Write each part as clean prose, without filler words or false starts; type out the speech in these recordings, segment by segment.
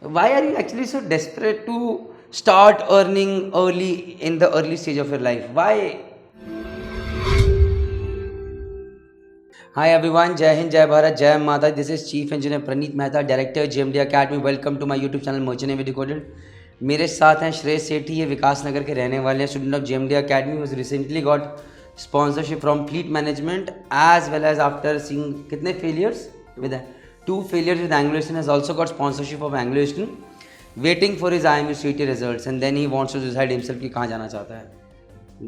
Why are you actually so desperate to start earning early in the early stage of your life? Why? Hi everyone, Jai Hind, Jai Bharat, Jai Mata. This is Chief Engineer Praneet Mehta, Director JMD Academy. Welcome to my YouTube channel Merchant Navy Decoded. मेरे साथ हैं श्रेय सेठी, ये विकास नगर के रहने वाले हैं, student of JMD Academy, who recently got sponsorship from Fleet Management, as well as after seeing कितने failures with 2 failures with Anglo Eastern, has also got sponsorship of Anglo Eastern, waiting for his IMU CT results, and then he wants to decide himself कि कहाँ जाना चाहता है.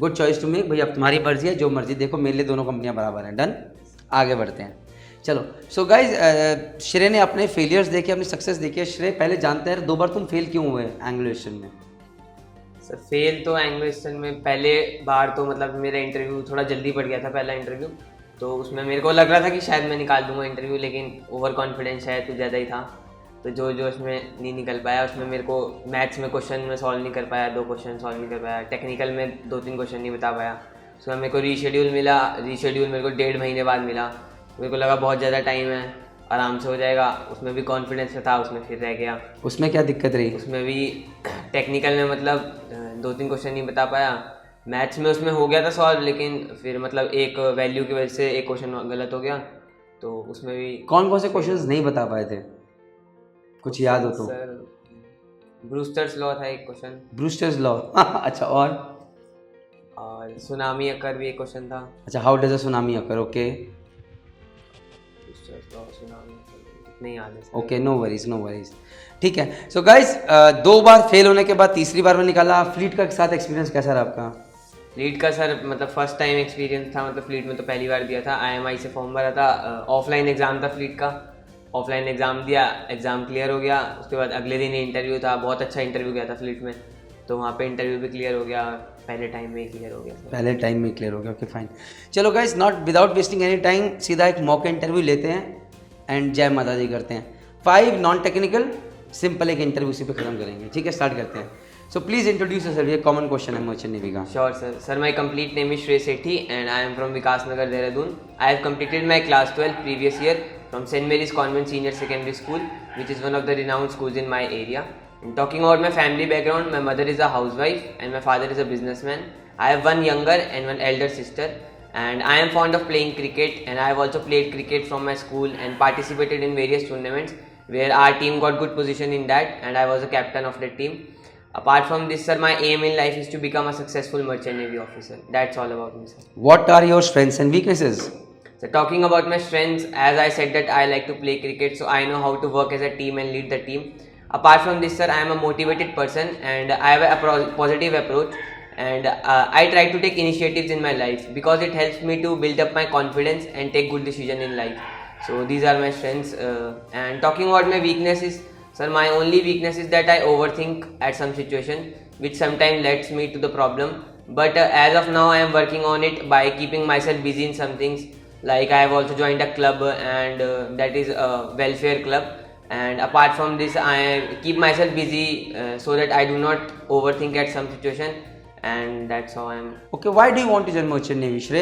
Good choice to make भाई, अब तुम्हारी मर्जी है, जो मर्जी देखो, मेरे लिए दोनों कंपनियां बराबर हैं. डन, आगे बढ़ते हैं. चलो, सो गाइज, श्रेय ने अपने फेलियर्स देखे, अपनी सक्सेस देखी है. श्रेय, पहले जानते हैं 2 बार तुम फेल क्यों हुए एंग्लो ईस्टर्न में? सर फेल तो एंग्लो ईस्टर्न में पहले बार तो मतलब मेरा इंटरव्यू थोड़ा जल्दी पड़ गया था, पहला इंटरव्यू. तो उसमें मेरे को लग रहा था कि शायद मैं निकाल दूंगा इंटरव्यू, लेकिन ओवर कॉन्फिडेंस शायद कुछ ज़्यादा ही था. तो जो उसमें नहीं निकल पाया. उसमें मेरे को मैथ्स में क्वेश्चन में सॉल्व नहीं कर पाया, 2 क्वेश्चन सॉल्व नहीं कर पाया. टेक्निकल में 2-3 क्वेश्चन नहीं बता पाया. उसमें मेरे को रीशेड्यूल मिला. रीशेड्यूल मेरे को 1.5 महीने बाद मिला. मेरे को लगा बहुत ज़्यादा टाइम है, आराम से हो जाएगा. उसमें भी कॉन्फिडेंस था, उसमें फिर रह गया. उसमें क्या दिक्कत रही? उसमें भी टेक्निकल में मतलब 2-3 क्वेश्चन नहीं बता पाया. मैथ्स में उसमें हो गया था सॉल्व, लेकिन फिर मतलब एक वैल्यू की वजह से एक क्वेश्चन गलत हो गया. तो उसमें भी कौन कौन से क्वेश्चंस नहीं बता पाए थे, कुछ याद हो तो? सर ब्रूस्टर्स लॉ था एक क्वेश्चन. Brewster's law. अच्छा, और सुनामी अकर भी एक क्वेश्चन था. अच्छा, how does a tsunami occur? Okay Brewster's law, tsunami occur नहीं याद है. Okay, no worries, no worries. ठीक है. सो गाइज, 2 बार फेल होने के बाद तीसरी बार में निकाला. फ्लीट का साथ एक्सपीरियंस कैसा रहा आपका? फ्लीट का सर मतलब फर्स्ट टाइम एक्सपीरियंस था. मतलब फ्लीट में तो पहली बार दिया था. IMI से फॉर्म भरा था. ऑफलाइन एग्ज़ाम था फ्लीट का. ऑफलाइन एग्ज़ाम दिया, एग्ज़ाम क्लियर हो गया. उसके बाद अगले दिन ही इंटरव्यू था. बहुत अच्छा इंटरव्यू गया था फ्लीट में. तो वहाँ पे इंटरव्यू भी क्लियर हो गया. पहले टाइम में ही क्लियर हो गया. पहले टाइम में क्लियर हो गया. Okay, fine. चलो guys, not without wasting any time, सीधा एक मॉक इंटरव्यू लेते हैं एंड जय माता दी करते हैं. 5 नॉन टेक्निकल सिंपल एक इंटरव्यू उसी पे खत्म करेंगे. ठीक है, स्टार्ट करते हैं. So please introduce yourself. ये कॉमन क्वेश्चन है मर्चेंट नेवी का. Sure, sir. Sir, my complete name is Shrey Sethi and I am from Vikas Nagar, Dehradun. I have completed my class 12 previous year from St. Mary's Convent Senior Secondary School, which is one of the renowned schools in my area. And talking about my family background, my mother is a housewife and my father is a businessman. I have one younger and one elder sister. And I am fond of playing cricket, and I have also played cricket from my school and participated in various tournaments where our team got good position in that, and I was a captain of the team. Apart from this, sir, my aim in life is to become a successful merchant navy officer. That's all about me, sir. What are your strengths and weaknesses? So talking about my strengths, as I said that I like to play cricket, so I know how to work as a team and lead the team. Apart from this, sir, I am a motivated person and I have a positive approach, and I try to take initiatives in my life because it helps me to build up my confidence and take good decisions in life. So these are my strengths. And talking about my weaknesses, sir, my only weakness is that I overthink at some situation, which sometimes leads me to the problem. But as of now, I am working on it by keeping myself busy in some things. Like I have also joined a club, and that is a welfare club. And apart from this, I keep myself busy so that I do not overthink at some situation. And that's how I am. Okay, why do you want to join merchant navy, Shrey?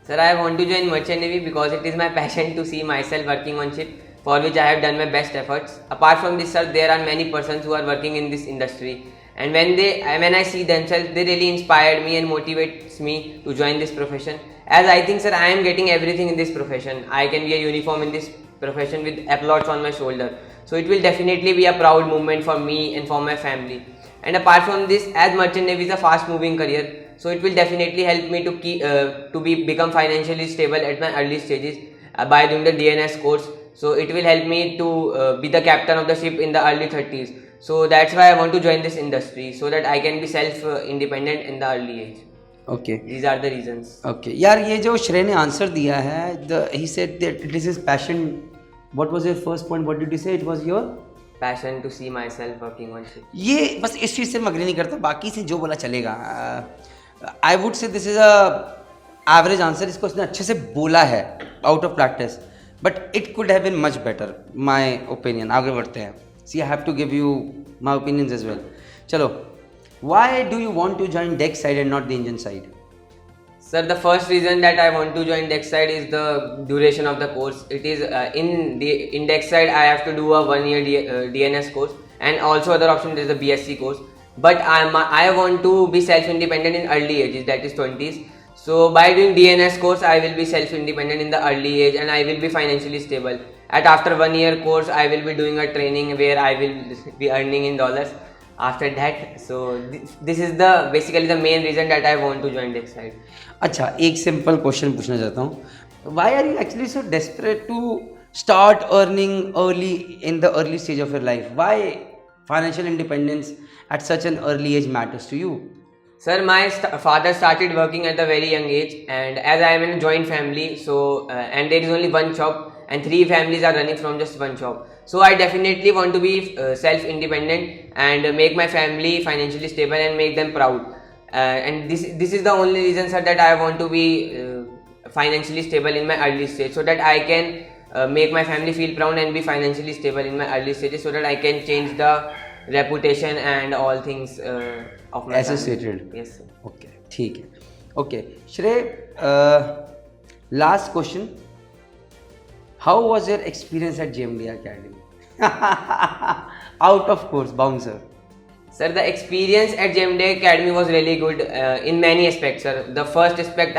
Sir, I want to join merchant navy because it is my passion to see myself working on ship, for which I have done my best efforts. Apart from this, sir, there are many persons who are working in this industry, and when I see themselves, they really inspired me and motivates me to join this profession. As I think, sir, I am getting everything in this profession. I can wear uniform in this profession with applause on my shoulder. So it will definitely be a proud moment for me and for my family. And apart from this, as merchant navy is a fast moving career, so it will definitely help me to become financially stable at my early stages by doing the DNS course. So it will help me to be the captain of the ship in the early 30s. So that's why I want to join this industry, so that I can be self independent in the early age. Okay. These are the reasons. Okay. यार, ये जो श्रेय ने answer दिया है, he said that it is his passion. What was your first point? What did you say? It was your Passion to see myself working on ship. ये बस इस चीज़ से मैं अग्री नहीं करता, बाकी से जो बोला चलेगा. I would say this is a average answer. इसको उसने अच्छे से बोला है out of practice, but it could have been much better, my opinion. आगे बढ़ते हैं. See I have to give you my opinions as well. चलो, why do you want to join deck side and not the engine side? Sir, the first reason that I want to join deck side is the duration of the course. It is in deck side I have to do a 1 year DNS course, and also other option there is the BSc course. But I want to be self-independent in early ages, that is 20s. So by doing DNS course, I will be self-independent in the early age and I will be financially stable. After 1 year course, I will be doing a training where I will be earning in dollars after that. So this is the basically the main reason that I want to join Dexide. अच्छा, एक simple question पूछना चाहता हूँ. Why are you actually so desperate to start earning early in the early stage of your life? Why financial independence at such an early age matters to you? Sir, my father started working at a very young age, and as I am in a joint family, so and there is only one shop, and 3 families are running from just one shop. So I definitely want to be self-independent and make my family financially stable and make them proud. And this is the only reason, sir, that I want to be financially stable in my early stage, so that I can make my family feel proud and be financially stable in my early stages, so that I can change the reputation and all things of my Associated. family. Yes, sir. Okay, ठीक है. Okay, Shrey, last question. How was your experience at JMD Academy? Out of course, bouncer. Sir, the experience at JMD Academy was really good in many aspects, sir. The first aspect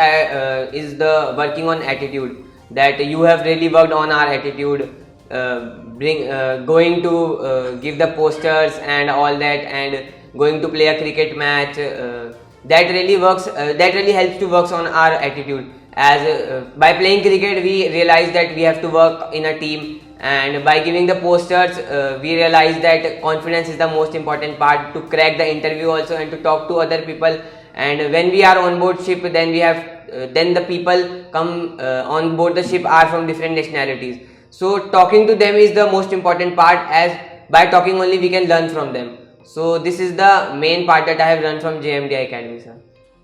is the working on attitude. That you have really worked on our attitude, going to give the posters and all that, and going to play a cricket match. That really works. That really helps to work on our attitude. As by playing cricket, we realize that we have to work in a team, and by giving the posters, we realize that confidence is the most important part to crack the interview also and to talk to other people. And when we are on board ship, then we have then the people come on board the ship are from different nationalities. So talking to them is the most important part, as by talking only we can learn from them. So this is the main part that I have learned from JMD Academy, sir.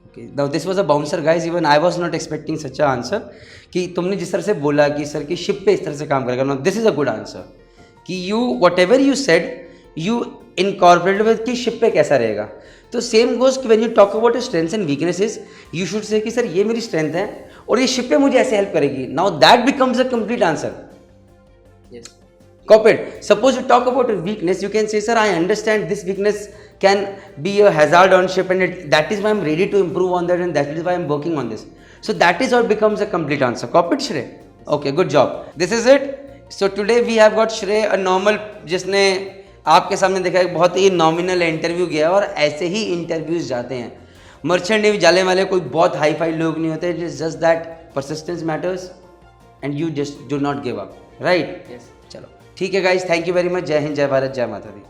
Okay, now this was a bouncer, guys. Even I was not expecting such a answer. कि तुमने जिस तरह से बोला कि sir की ship पे इस तरह से काम करेगा. Now this is a good answer. कि you whatever you said, you incorporated with कि शिप पे कैसा रहेगा. तो same goes when you talk about strengths and weaknesses, you should say कि सर ये मेरी स्ट्रेंथ है और ये शिप पे मुझे ऐसे हेल्प करेगी. Now that becomes a complete answer. Yes. Copy it. Suppose you talk about a weakness, you can say, sir, I understand this weakness can be a hazard on ship, and that is why I'm ready to improve on that, and that is why I'm working on this. So that is how it becomes a complete answer. Copy it, Shrey? Okay, good job. This is it. So today we have got Shrey, a normal, जिसने आपके सामने देखा है बहुत ही nominal interview किया, और ऐसे ही interviews जाते हैं. मर्चेंट नेवी जाने वाले कोई बहुत हाई फाई लोग नहीं होते. It is just that persistence matters and you just do not give up, right? Yes. चलो ठीक है guys, thank you very much. जय हिंद, जय भारत, जय माता दी.